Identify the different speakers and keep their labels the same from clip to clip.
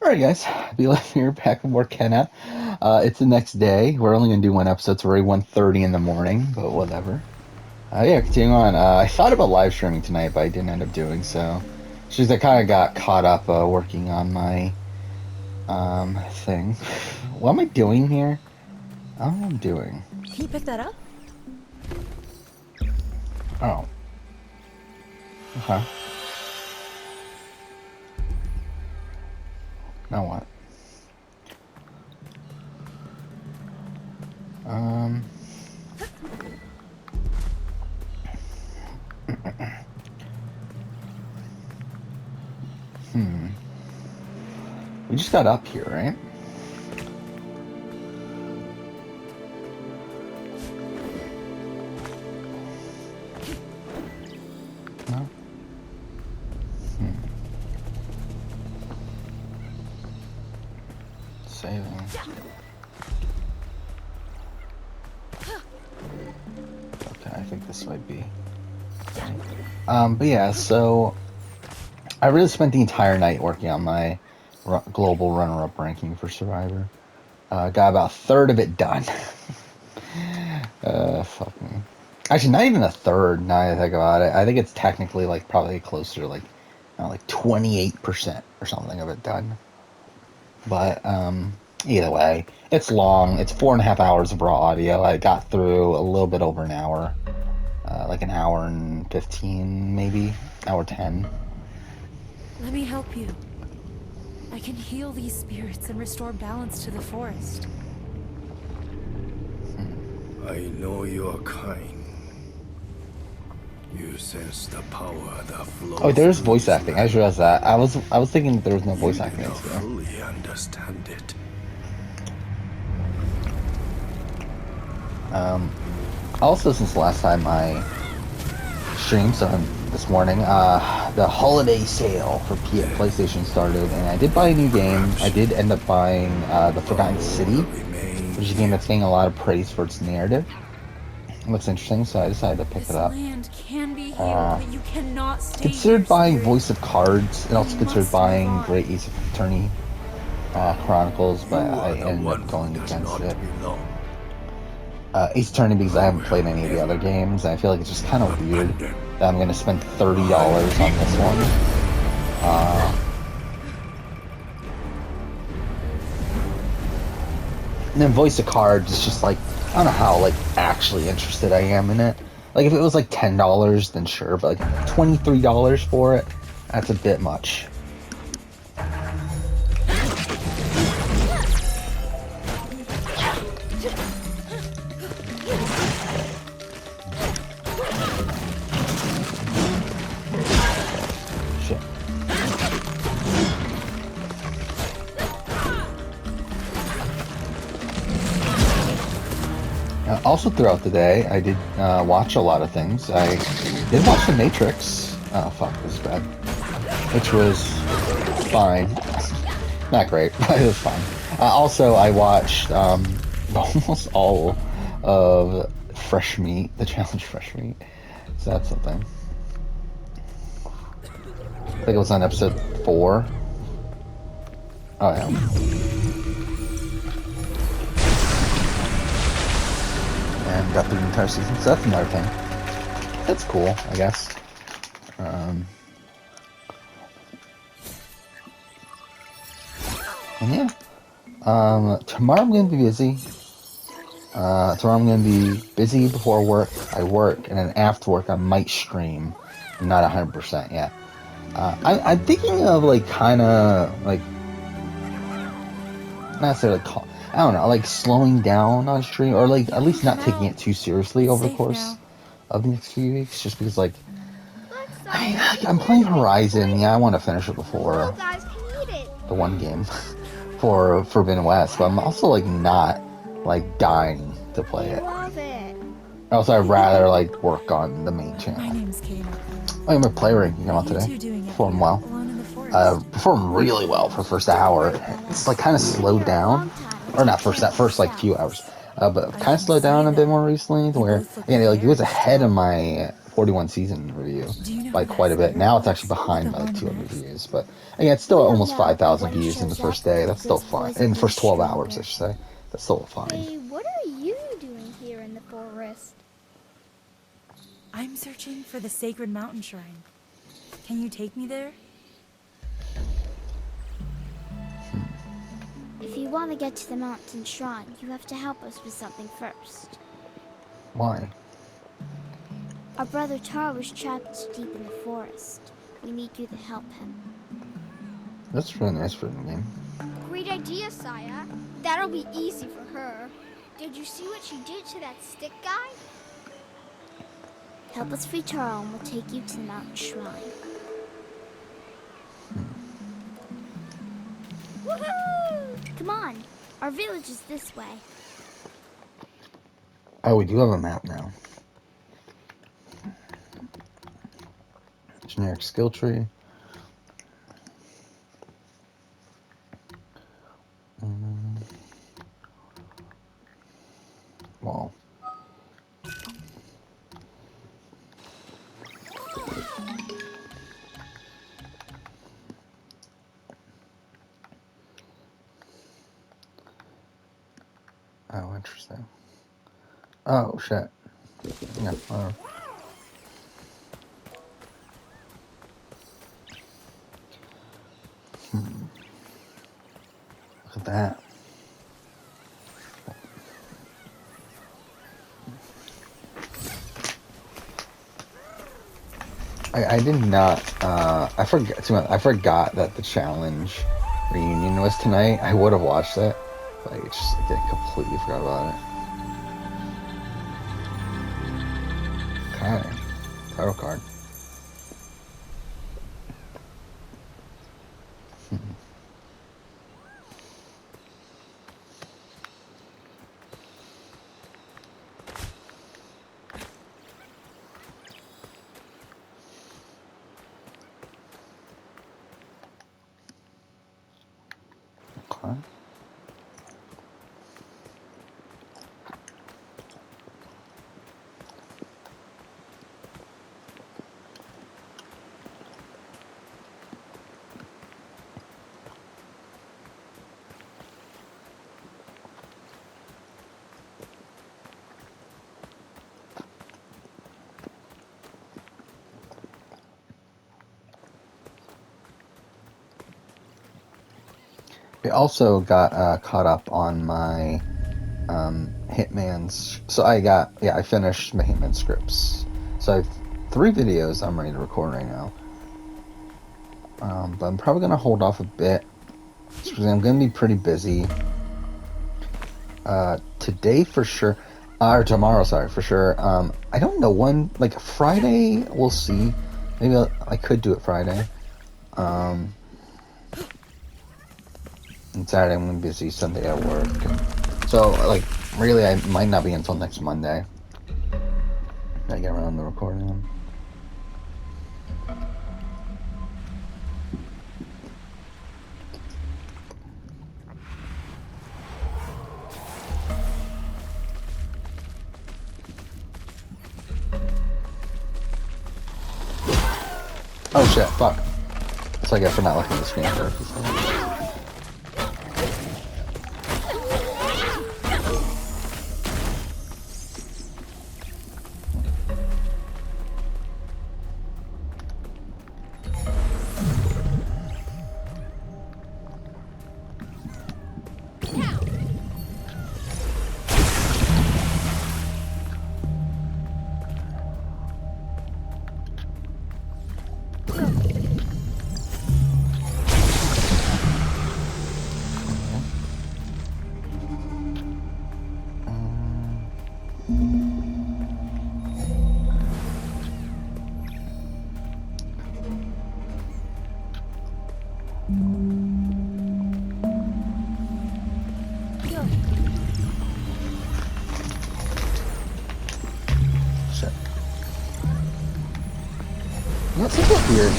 Speaker 1: Alright guys, be live here back with more Kenna. It's the next day. We're only gonna do one episode. It's already 1:30 in the morning, but whatever. Yeah, continuing on. I thought about live streaming tonight, but I didn't end up doing so. It's just I kind of got caught up working on my thing. What am I doing here? I don't know what I'm doing.
Speaker 2: Can you pick that up?
Speaker 1: Oh. Okay. Now what? We just got up here, right? No? Saving. Okay, I think this might be. Okay. But yeah, so I really spent the entire night working on my global runner-up ranking for Survivor. Got about a third of it done. Fuck me. Actually, not even a third. Now that I think about it, I think it's technically like probably closer to like 28% or something of it done. But either way, it's long. It's 4.5 hours of raw audio. I got through a little bit over an hour, like an hour and 15, maybe hour 10.
Speaker 2: Let me help you. I can heal these spirits and restore balance to the forest.
Speaker 3: I know you're kind. You sense the power that flows.
Speaker 1: Oh, there's voice acting. I just realized that. I was thinking there was no voice acting.
Speaker 3: You do not fully understand it.
Speaker 1: Also, since the last time I streamed, so this morning, the holiday sale for PlayStation started, and I did buy a new game. I did end up buying The Forgotten City, which is a game that's getting a lot of praise for its narrative. It looks interesting, so I decided to pick it up. Considered buying Voice of Cards, and also considered buying Great Ace Attorney Chronicles, but I ended up going against it. Ace Attorney because I haven't played any of the other games. I feel like it's just kind of weird that I'm going to spend $30 on this one. And then Voice of Cards is just like, I don't know how like actually interested I am in it. Like if it was like $10, then sure, but like $23 for it, that's a bit much. Also, throughout the day, I did watch a lot of things. I did watch The Matrix. Oh, fuck, this is bad. Which was fine. Not great, but it was fine. Also, I watched almost all of Fresh Meat, the challenge Fresh Meat. So that's something. I think it was on episode 4. Oh, yeah. And got through the entire season, so that's another thing. That's cool, I guess. And yeah. Tomorrow I'm gonna be busy. Tomorrow I'm gonna be busy before work. I work, and then after work I might stream. I'm not 100% yet. I'm thinking of like kind of like not necessarily I don't know, like slowing down on stream, or like at least not taking it too seriously over the course of the next few weeks, just because like I'm playing Horizon. Yeah, I want to finish it before the one game for Forbidden West, but I'm also like not like dying to play it. Also, I'd rather like work on the main channel. I am a player ranking came out today. Performed well. Performed really well for the first hour. It's like kind of slowed down. Or not that first like few hours, but kind of slowed down a bit more recently. Where again, like it was ahead of my 41 season review
Speaker 2: Do you know
Speaker 1: by
Speaker 2: who
Speaker 1: quite a
Speaker 2: that
Speaker 1: bit. Now it's
Speaker 2: spirit
Speaker 1: actually
Speaker 2: was
Speaker 1: behind
Speaker 2: with the
Speaker 1: by like
Speaker 2: horn
Speaker 1: 200
Speaker 2: next?
Speaker 1: views, but yeah, it's still
Speaker 4: We don't
Speaker 1: almost
Speaker 4: know,
Speaker 1: 5,000
Speaker 4: but when he
Speaker 1: views in the
Speaker 4: shows
Speaker 1: first
Speaker 4: up,
Speaker 1: day. That's still
Speaker 4: those
Speaker 1: fine.
Speaker 4: boys
Speaker 1: In
Speaker 4: will
Speaker 1: the
Speaker 4: be
Speaker 1: first 12 hours, I
Speaker 4: stronger.
Speaker 1: should say. That's still fine.
Speaker 5: Hey, what are you doing here in the forest?
Speaker 2: I'm searching for the sacred mountain shrine. Can you take me there?
Speaker 4: If you want to get to the mountain shrine, you have to help us with something first.
Speaker 1: Why?
Speaker 4: Our brother Taro was trapped deep in the forest. We need you to help him.
Speaker 1: That's really nice for the game.
Speaker 5: Great idea, Saya. That'll be easy for her. Did you see what she did to that stick guy?
Speaker 4: Help us free Taro and we'll take you to the mountain shrine. Woohoo! Come on, our village is this way.
Speaker 1: Oh, we do have a map now. Generic skill tree. Wall. Oh, interesting. Oh, shit. Yeah, Look at that. I did not, I forgot that the challenge reunion was tonight. I would have watched it, but I completely forgot about it. Okay. Title card. Okay. I also got caught up on my Hitman's. So I finished my Hitman scripts. So I have 3 videos I'm ready to record right now. But I'm probably gonna hold off a bit because I'm gonna be pretty busy. Today for sure, or tomorrow, sorry, for sure. I don't know when. Like Friday, we'll see. Maybe I could do it Friday. And Saturday I'm gonna be busy. Sunday at work. So like, really, I might not be until next Monday. I get around to recording them. Oh shit, fuck. That's what I get for not looking at the screen for a few seconds. Shit. You know, it's a bit weird.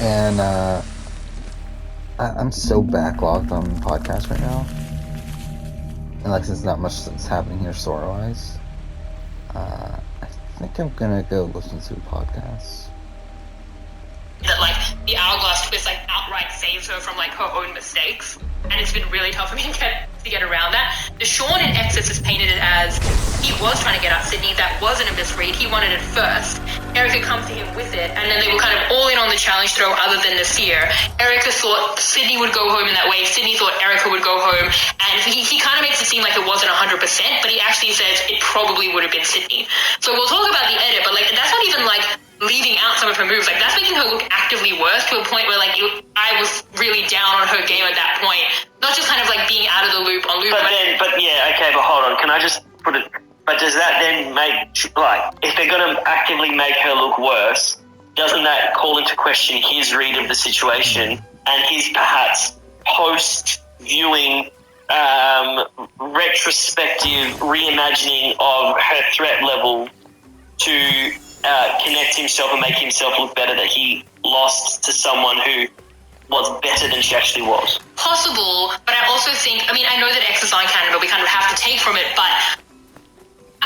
Speaker 1: And I'm so backlogged on podcasts right now. And like, since not much that's happening here story-wise, I think I'm gonna go listen to podcasts.
Speaker 6: That like the hourglass twist like outright saves her from like her own mistakes, and it's been really tough for me to get around that. The Sean in Exodus is painted it as he was trying to get out Sydney. That wasn't a misread. He wanted it first. Erica comes to him with it, and then they were kind of all in on the challenge throw other than Nasir. Erica thought Sydney would go home in that way. Sydney thought Erica would go home, and he kind of makes it seem like it wasn't 100%, but he actually says it probably would have been Sydney. So we'll talk about the edit, but like that's not even like leaving out some of her moves. Like that's making her look actively worse to a point where like I was really down on her game at that point. Not just kind of like being out of the loop on loop.
Speaker 7: But hold on. Can I just put it? But does that then make, like, if they're going to actively make her look worse, doesn't that call into question his read of the situation and his perhaps post-viewing retrospective reimagining of her threat level to connect himself and make himself look better, that he lost to someone who was better than she actually was?
Speaker 6: Possible, but I also think, I mean, I know that X is on canon, but we kind of have to take from it, but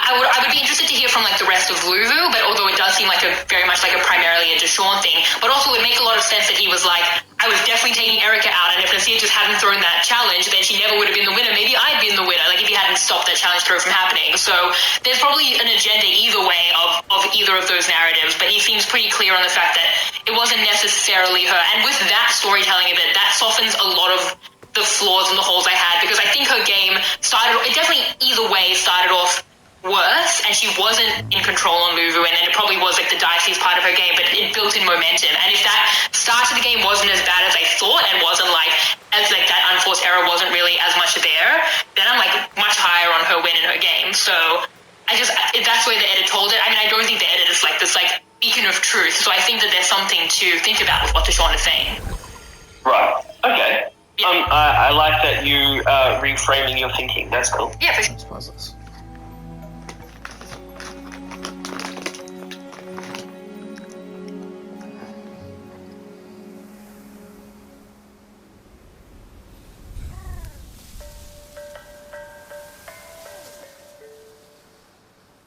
Speaker 6: I would be interested to hear from like the rest of Luvu, but although it does seem like very much like a primarily a Deshawn thing, but also it makes a lot of sense that he was like, I was definitely taking Erica out, and if Nasir just hadn't thrown that challenge, then she never would have been the winner. Maybe I'd been the winner, like if he hadn't stopped that challenge throw from happening. So there's probably an agenda either way of either of those narratives, but he seems pretty clear on the fact that it wasn't necessarily her. And with that storytelling of it, that softens a lot of the flaws and the holes I had, because I think her game it definitely either way started off worse, and she wasn't in control on Luvu, and then it probably was like the diciest part of her game, but it built in momentum. And if that start of the game wasn't as bad as I thought, and wasn't like as like that unforced error wasn't really as much there, then I'm like much higher on her win in her game. So that's the way the edit told it. I mean, I don't think the edit is like this like beacon of truth, so I think that there's something to think about with what Deshawn is saying.
Speaker 7: Right. Okay. I like that you reframing your thinking. That's cool.
Speaker 6: Yeah, for sure.
Speaker 1: Let's pause this.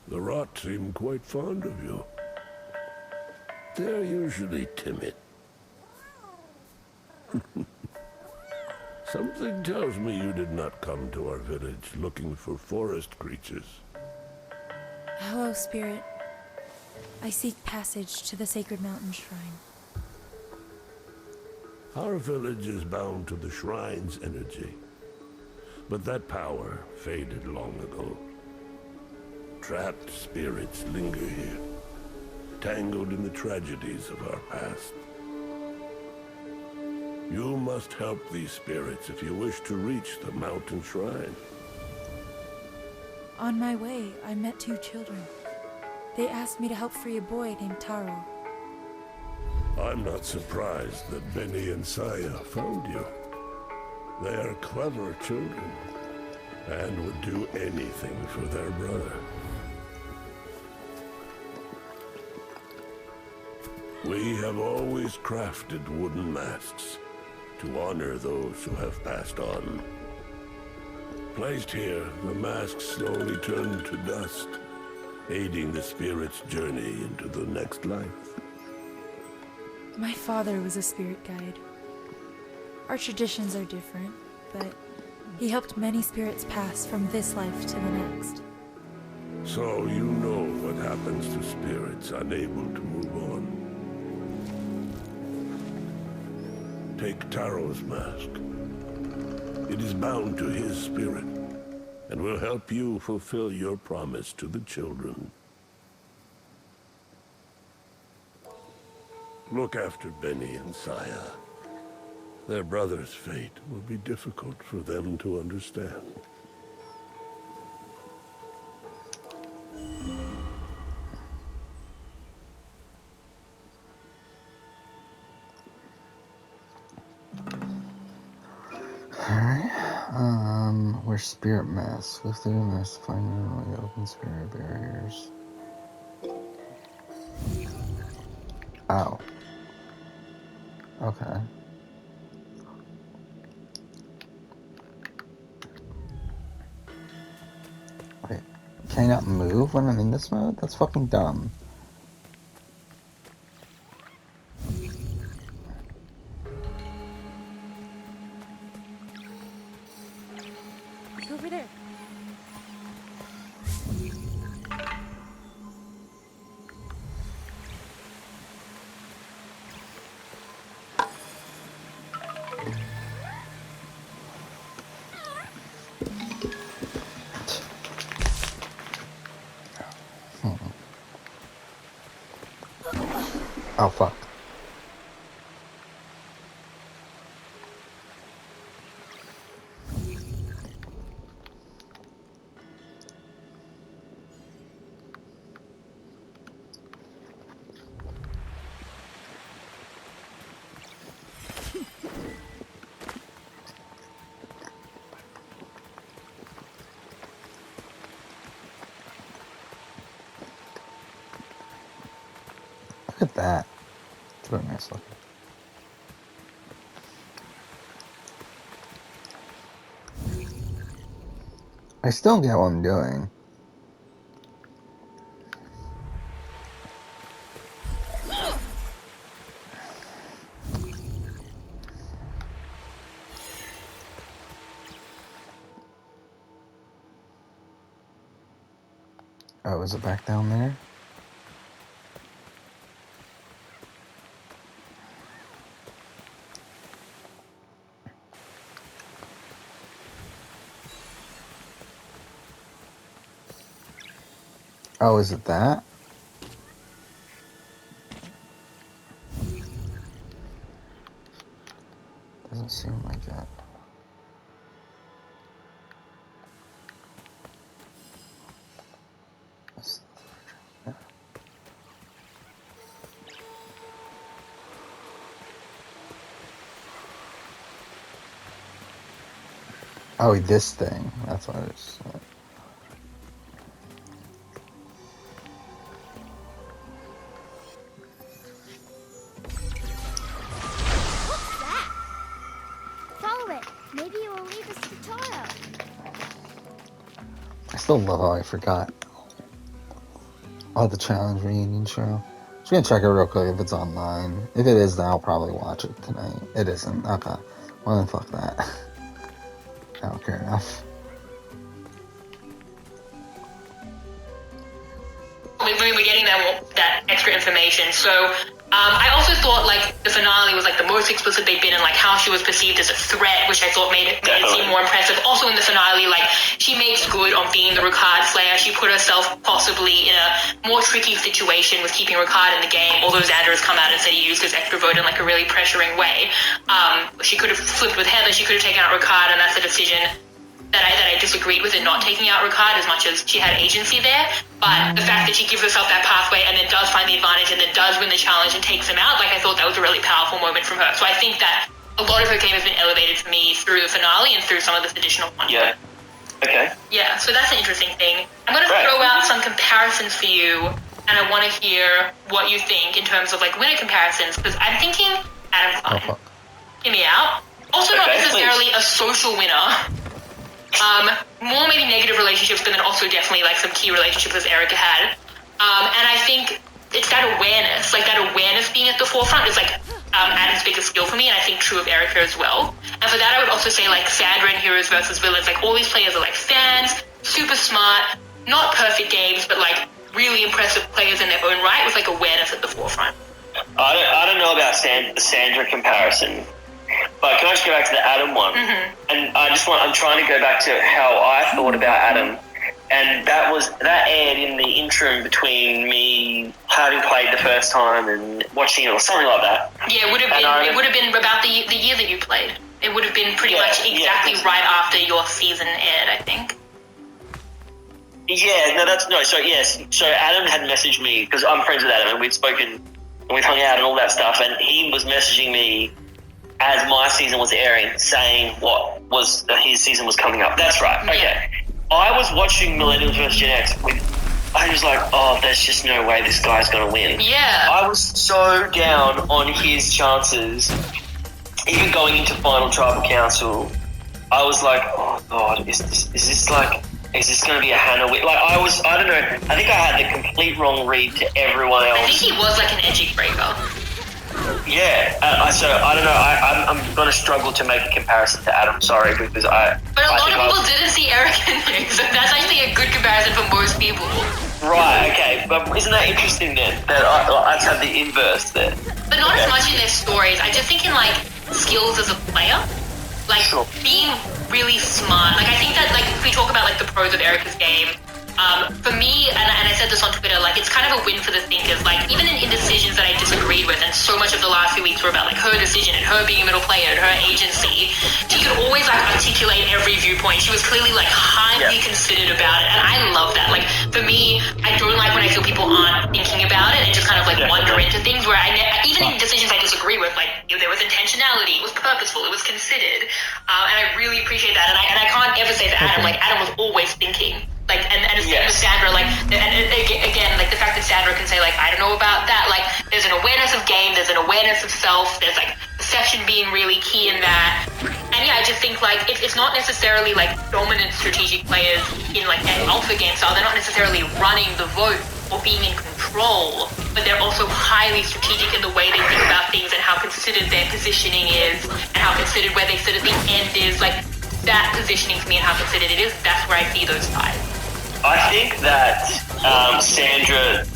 Speaker 3: The rot seem quite fond of you. They're usually timid. Something tells me you did not come to our village looking for forest creatures.
Speaker 2: Hello, Spirit. I seek passage to the Sacred Mountain Shrine.
Speaker 3: Our village is bound to the shrine's energy, but that power faded long ago. Trapped spirits linger here, tangled in the tragedies of our past. You must help these spirits if you wish to reach the mountain shrine.
Speaker 2: On my way, I met two children. They asked me to help free a boy named Taro.
Speaker 3: I'm not surprised that Benny and Saya found you. They are clever children, and would do anything for their brother. We have always crafted wooden masks to honor those who have passed on. Placed here, the masks slowly turn to dust, aiding the spirit's journey into the next life.
Speaker 2: My father was a spirit guide. Our traditions are different, but he helped many spirits pass from this life to the next.
Speaker 3: So you know what happens to spirits unable to move on. Take Taro's mask. It is bound to his spirit, and will help you fulfill your promise to the children. Look after Benny and Saya. Their brother's fate will be difficult for them to understand.
Speaker 1: Wear spirit masks. Lift through the mask to find the open spirit barriers. Ow. Okay. Wait. Can I not move when I'm in this mode? That's fucking dumb.
Speaker 2: Over there.
Speaker 1: Oh, fuck. Look at that. It's very nice looking. I still get what I'm doing. Oh, is it back down there? Oh, is it that? Doesn't seem like that. Oh, this thing. That's what it is.
Speaker 4: What's that? Follow it. Maybe it will lead us to Taro.
Speaker 1: I still love how I forgot. Oh, the challenge reunion show. Just gonna check it real quick if it's online. If it is, then I'll probably watch it tonight. It isn't. Okay. Well, then fuck that. I don't care enough.
Speaker 6: We're getting that extra information. So I also thought like the finale was like the most explicit they've been in like how she was perceived as a threat, which I thought made it seem more impressive. Also in the finale, like she makes good on being the Ricard Slayer. She put herself possibly in a more tricky situation with keeping Ricard in the game, although Xander has come out and said he used his extra vote in like a really pressuring way. She could have flipped with Heather, she could have taken out Ricard, and that's a decision that I disagreed with it not taking out Ricard as much as she had agency there. But the fact that she gives herself that pathway and then does find the advantage and then does win the challenge and takes him out, like I thought that was a really powerful moment from her. So I think that a lot of her game has been elevated for me through the finale and through some of this additional content.
Speaker 7: Yeah. Okay.
Speaker 6: Yeah, so that's an interesting thing. I'm going to throw out some comparisons for you, and I want to hear what you think in terms of like winner comparisons, because I'm thinking Adam Klein. Hear me out. Also not necessarily a social winner. More maybe negative relationships, but then also definitely like some key relationships as Erica had. And I think it's that awareness being at the forefront is like Adam's biggest skill for me, and I think true of Erica as well. And for that, I would also say like Sandra and Heroes versus Villains, like all these players are like fans, super smart, not perfect games, but like really impressive players in their own right with like awareness at the forefront.
Speaker 7: I don't know about the Sandra comparison. But can I just go back to the Adam one?
Speaker 6: Mm-hmm.
Speaker 7: And I'm trying to go back to how I thought about Adam. And that aired in the interim between me having played the first time and watching it or something like that.
Speaker 6: Yeah, it would have been about the year that you played. It would have been pretty much exactly right after your season aired, I think.
Speaker 7: Yeah, so Adam had messaged me, because I'm friends with Adam and we'd spoken and we'd hung out and all that stuff, and he was messaging me as my season was airing, saying his season was coming up. That's right. Okay.
Speaker 6: Yeah.
Speaker 7: I was watching Millennials vs. Gen X I was like, oh, there's just no way this guy's going to win.
Speaker 6: Yeah.
Speaker 7: I was so down on his chances. Even going into final tribal council, I was like, oh God, is this like is this going to be a Hannah Like, I don't know. I think I had the complete wrong read to everyone else.
Speaker 6: I think he was like an edgy breaker.
Speaker 7: Yeah, so I don't know. I'm going to struggle to make a comparison to Adam. Sorry, because
Speaker 6: But a lot of people didn't see Eric in there, so that's actually a good comparison for most people.
Speaker 7: Right. Okay, but isn't that interesting then? That I have the inverse there.
Speaker 6: But not as much in their stories. I just think in like skills as a player, like being really smart. Like I think that like if we talk about like the pros of Erica's game. For me, and I said this on Twitter, like it's kind of a win for the thinkers. Like even in decisions that I disagreed with, and so much of the last few weeks were about like her decision and her being a middle player and her agency, she could always like articulate every viewpoint. She was clearly like highly considered about it, and I love that. Like for me, I don't like when I feel people aren't thinking about it and just kind of like wander into things where even in decisions I disagree with, like there was intentionality, it was purposeful, it was considered, and I really appreciate that. And I can't ever say to Adam, like Adam was always thinking. Like and same with Sandra, like and again, like the fact that Sandra can say like I don't know about that, like there's an awareness of game, there's an awareness of self, there's like perception being really key in that. And yeah, I just think like it's not necessarily like dominant strategic players in like an alpha game style. They're not necessarily running the vote or being in control, but they're also highly strategic in the way they think about things and how considered their positioning is and how considered where they sit at the end is. Like that positioning for me and how considered it is, that's where I see those ties.
Speaker 7: I think that Sandra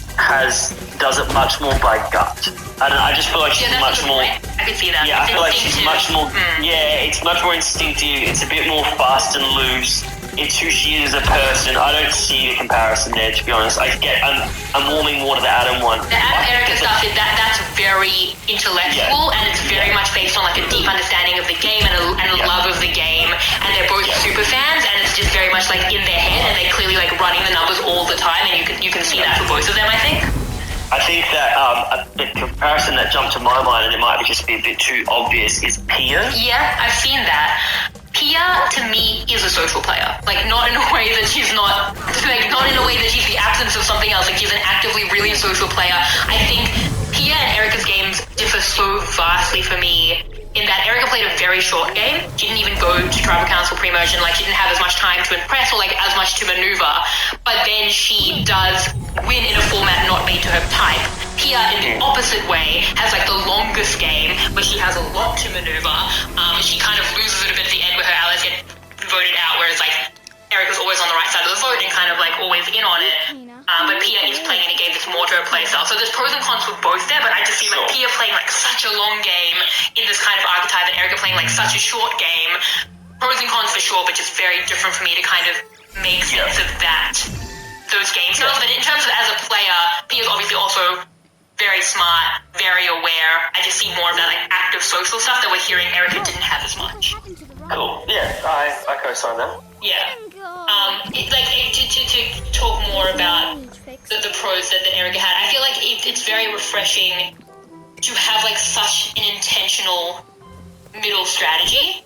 Speaker 7: does it much more by gut. I just feel like she's much more.
Speaker 6: I can see that.
Speaker 7: Yeah, I feel like she's much more. Yeah, it's much more instinctive. It's a bit more fast and loose. It's who she is as a person. I don't see the comparison there, to be honest. I'm warming more to the Adam one.
Speaker 6: The Adam Erica stuff that's very intellectual and it's very much based on like a deep understanding of the game and a love of the game. And they're both super fans, and it's just very much like in their head, and they're clearly like running the numbers all the time, and you can see that for both of them, I think.
Speaker 7: I think that the comparison that jumped to my mind, and it might just be a bit too obvious, is Pia.
Speaker 6: Yeah, I've seen that. Pia, to me, is a social player. Like, not in a way that she's not... Like, not in a way that she's the absence of something else. Like, she's an actively really social player. I think Pia and Erica's games differ so vastly for me in that Erica played a very short game. She didn't even go to Tribal Council pre-merge, like, she didn't have as much time to impress or, like, as much to maneuver. But then she does win in a format not made to her type. Pia, in the opposite way, has like the longest game where she has a lot to maneuver. She kind of loses it a bit at the end where her allies get voted out, whereas like Erica's always on the right side of the vote and kind of like always in on it. But Pia is playing in a game that's more to her playstyle. So there's pros and cons for both there, but I just see like Pia playing like such a long game in this kind of archetype and Erica playing like such a short game. Pros and cons for sure, but just very different for me to kind of make sense of those game styles. But in terms of as a player, Pia's obviously also very smart, very aware. I just see more of that like active social stuff that we're hearing Erica didn't have as much.
Speaker 7: Cool. Yeah, I co-sign that.
Speaker 6: Yeah. To talk more about the pros that Erica had, I feel like it's very refreshing to have like such an intentional middle strategy.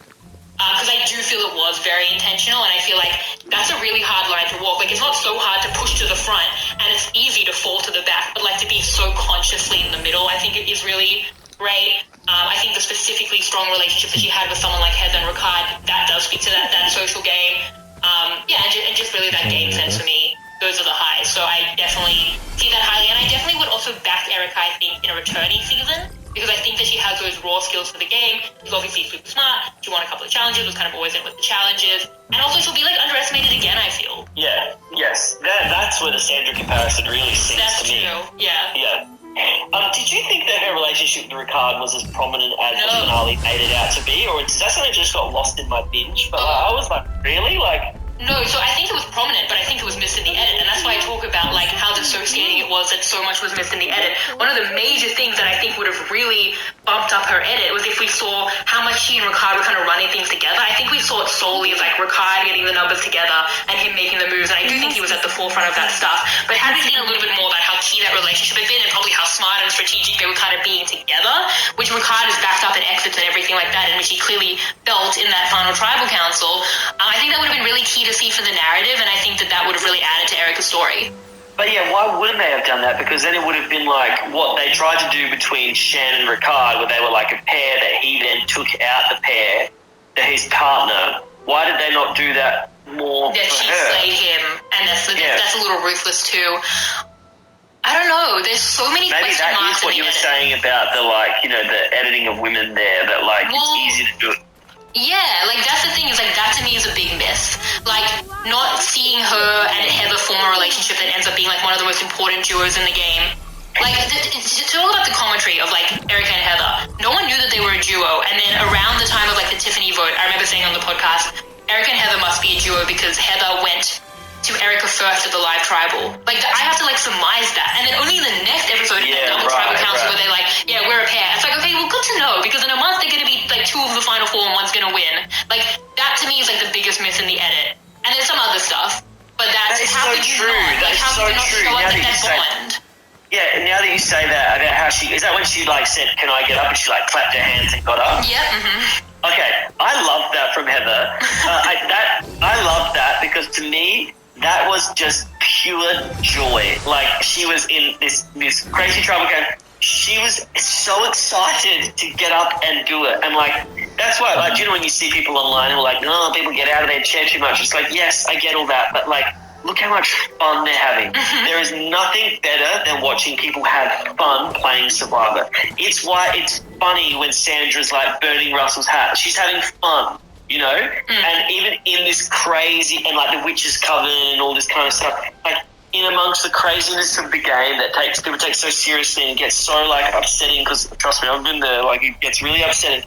Speaker 6: Because I do feel it was very intentional, and I feel like that's a really hard line to walk. Like, it's not so hard to push to the front, and it's easy to fall to the back, but like to be so consciously in the middle, I think it is really great. I think the specifically strong relationship that she had with someone like Heather and Ricard, that does speak to that social game. And just really that game sense for me, those are the highs. So I definitely see that highly, and I definitely would also back Erica, I think, in a returning season. Because I think that she has those raw skills for the game. She's obviously super smart. She won a couple of challenges, was kind of always in with the challenges. And also she'll be like underestimated again, I feel.
Speaker 7: Yeah, yes. That's where the Sandra comparison really sinks to me.
Speaker 6: That's true, yeah.
Speaker 7: Yeah. Did you think that her relationship with Ricard was as prominent as the finale made it out to be? Or is that something that just got lost in my binge? But I was like, really? Like...
Speaker 6: No, so I think it was prominent, but I think it was missed in the edit, and that's why I talk about like how dissociating it was that so much was missed in the edit. One of the major things that I think would have really bumped up her edit was if we saw how much she and Ricard were kind of running things together. I think we saw it solely as like Ricard getting the numbers together and him making the moves, and I do think he was at the forefront of that stuff. But had we seen a little bit more about how key that relationship had been and probably how smart and strategic they were kind of being together, which Ricard is backed up in exits and everything like that, and which he clearly felt in that final tribal council, I think that would have been really key to see for the narrative, and I think that would have really added to Erica's story.
Speaker 7: But yeah, why wouldn't they have done that? Because then it would have been like what they tried to do between Shan and Ricard, where they were like a pair that he then took out the pair to his partner. Why did they not do that more
Speaker 6: that
Speaker 7: for
Speaker 6: she
Speaker 7: her.
Speaker 6: slayed him, and that's a little ruthless too. I don't know. There's so many
Speaker 7: Maybe
Speaker 6: question
Speaker 7: that
Speaker 6: marks
Speaker 7: is what
Speaker 6: in
Speaker 7: you
Speaker 6: the
Speaker 7: were
Speaker 6: edit.
Speaker 7: saying about the the editing of women there. That it's easy to do it.
Speaker 6: Yeah, that's the thing is that to me is a big miss. Not seeing her and Heather form a relationship that ends up being one of the most important duos in the game. To talk about the commentary of Erica and Heather, no one knew that they were a duo, and then around the time of the Tiffany vote, I remember saying on the podcast, Erica and Heather must be a duo because Heather went to Erica first at the live tribal. I have to surmise that, and then only in the next episode, double tribal council, where they're yeah, we're a pair. It's okay, well, good to know, because in a month they're going to be two of the final four and one's going to win. That to me is the biggest miss in the edit, and there's some other stuff, but
Speaker 7: That is
Speaker 6: how
Speaker 7: so
Speaker 6: could you
Speaker 7: true.
Speaker 6: not?
Speaker 7: That is
Speaker 6: How
Speaker 7: so
Speaker 6: could you not
Speaker 7: true.
Speaker 6: show
Speaker 7: Now
Speaker 6: up
Speaker 7: that you
Speaker 6: that
Speaker 7: say-
Speaker 6: bond?
Speaker 7: Yeah, now that you say that about how is that when she said, "Can I get up?" and she clapped her hands and got up?
Speaker 6: Yep. Mm-hmm.
Speaker 7: Okay, I love that from Heather. I love that because to me that was just pure joy. She was in this crazy trouble game. She was so excited to get up and do it, and that's why when you see people online who are "Oh, people get out of their chair too much," it's yes, I get all that, but look how much fun they're having. There is nothing better than watching people have fun playing Survivor. It's why it's funny when Sandra's burning Russell's hat. She's having fun, And even in this crazy, and the witch's coven and all this kind of stuff, in amongst the craziness of the game that people take so seriously and gets so upsetting, because trust me, I've been there, it gets really upsetting.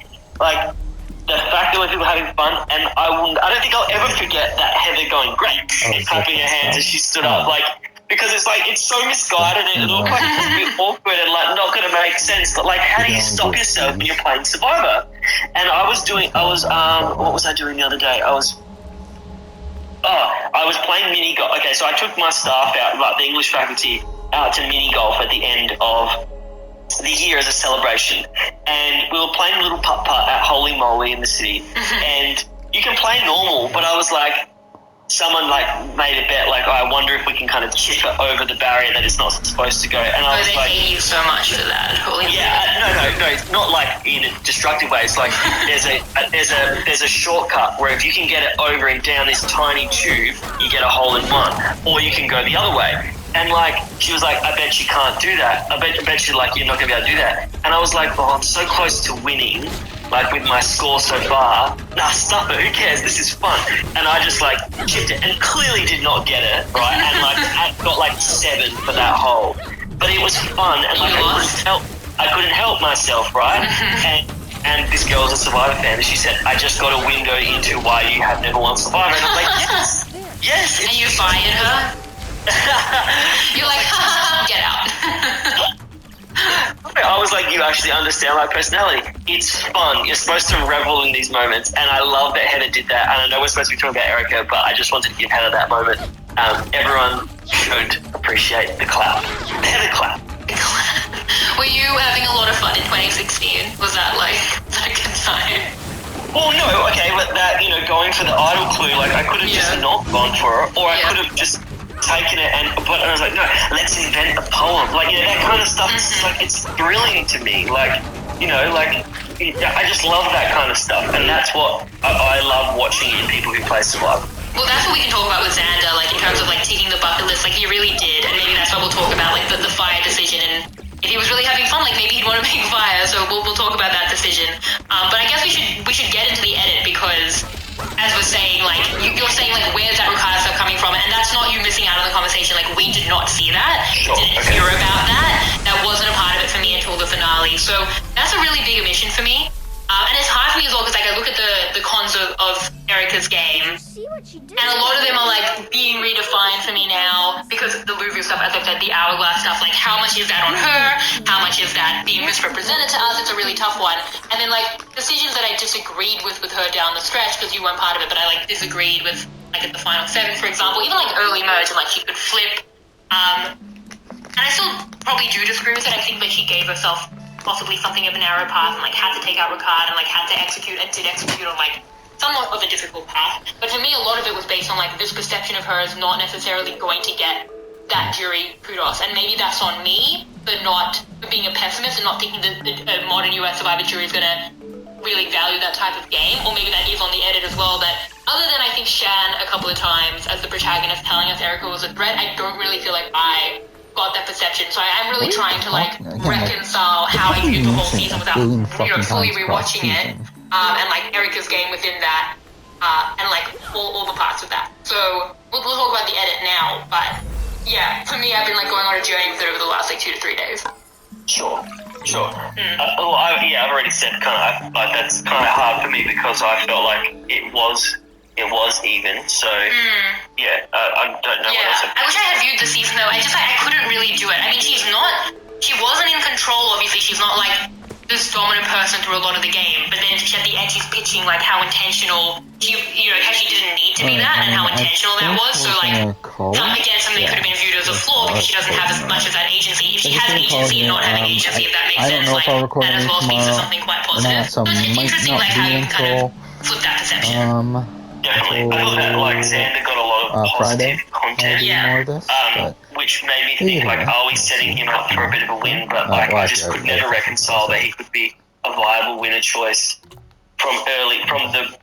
Speaker 7: The fact that when people are having fun, and I don't think I'll ever forget that Heather going great and clapping her hands as she stood up, because it's so misguided and it looked like it's a bit awkward and not going to make sense. But how do you stop yourself when you're playing Survivor? And what was I doing the other day? I was playing mini golf. Okay, so I took my staff out, the English faculty, out to mini golf at the end of the year as a celebration, and we were playing a little putt-putt at Holy Moly in the city, and you can play normal, but I was someone made a bet I wonder if we can kind of chip it over the barrier that it's not supposed to go, and I was
Speaker 6: they hate you so much for that. Holy
Speaker 7: no, it's not in a destructive way. It's there's a shortcut where if you can get it over and down this tiny tube, you get a hole in one, or you can go the other way. And she was I bet you can't do that. I bet you you're not gonna be able to do that. And I was I'm so close to winning, with my score so far. Nah, stop it. Who cares? This is fun. And I just chipped it and clearly did not get it right. And I got 7 for that hole. But it was fun, and I couldn't help myself, right? And this girl was a Survivor fan, and she said, "I just got a window into why you have never won Survivor." And I'm yes.
Speaker 6: And you fired her. You're get out.
Speaker 7: I was you actually understand my personality. It's fun. You're supposed to revel in these moments, and I love that Heather did that. And I know we're supposed to be talking about Erica, but I just wanted to give Heather that moment. Everyone should appreciate the clap. The Heather clap.
Speaker 6: Were you having a lot of fun in 2016? Was that a good time?
Speaker 7: Well, no, okay, but that, going for the idol clue, I could have just not gone for it, or I could have just taken it but I was no, let's invent a poem. That kind of stuff is it's thrilling to me. I just love that kind of stuff, and that's what I love watching in people who play Survivor.
Speaker 6: Well, that's what we can talk about with Xander, in terms of ticking the bucket list. He really did, and maybe that's what we'll talk about, the fire decision, and if he was really having fun, maybe he'd want to make fire. So we'll talk about that decision. But I guess we should get into the edit, because as we're saying, you're saying where's that Ricardo stuff coming from, and that's not you missing out on the conversation. We did not see that, didn't hear about that. That wasn't a part of it for me until the finale. So that's a really big omission for me. And it's hard for me as well, because I look at the cons of Erica's game, and a lot of them are being redefined for me now, because the Luvu stuff, as I said, the hourglass stuff, how much is that on her? How much is that being misrepresented to us? It's a really tough one. And then decisions that I disagreed with her down the stretch, because you weren't part of it, but I disagreed with at the final 7, for example, even early merge, and she could flip. And I still probably do disagree with it. I think that she gave herself possibly something of a narrow path, and had to take out Ricard, and had to execute, and did execute on somewhat of a difficult path. But for me, a lot of it was based on this perception of her as not necessarily going to get that jury kudos, and maybe that's on me for being a pessimist and not thinking that a modern US Survivor jury is going to really value that type of game, or maybe that is on the edit as well. But other than I think Shan a couple of times as the protagonist telling us Erica was a threat, I don't really feel like I got that perception. So I am really trying to like reconcile how I viewed the whole season without fully rewatching it, and like Erica's game within that, and like all the parts of that. So we'll talk about the edit now, but yeah, for me, I've been like going on a journey with it over the last like 2 to 3 days.
Speaker 7: Sure. I've already said kind of like that's kind of hard for me because I felt like it was even. So yeah, I don't know.
Speaker 6: Yeah,
Speaker 7: what else
Speaker 6: I wish I had viewed the season though. I couldn't really do it. I mean, she wasn't in control. Obviously, she's not like this dominant person through a lot of the game. But then at the end, she's pitching like how intentional how she didn't need to be that, and how intentional that was. So like, again, something could have been viewed as a flaw because she doesn't have as much of that agency. If she has agency and not having agency, if that makes sense, like that as well speaks to something quite positive. So it's interesting, like how you can kind of flip that perception.
Speaker 7: Definitely. I thought that like Xander got a lot of positive content,
Speaker 1: more of this,
Speaker 7: which made me think like, are we setting him up for a bit of a win? But like, I just could never reconcile that he could be a viable winner choice from the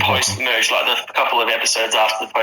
Speaker 7: post merge, like the couple of episodes after the post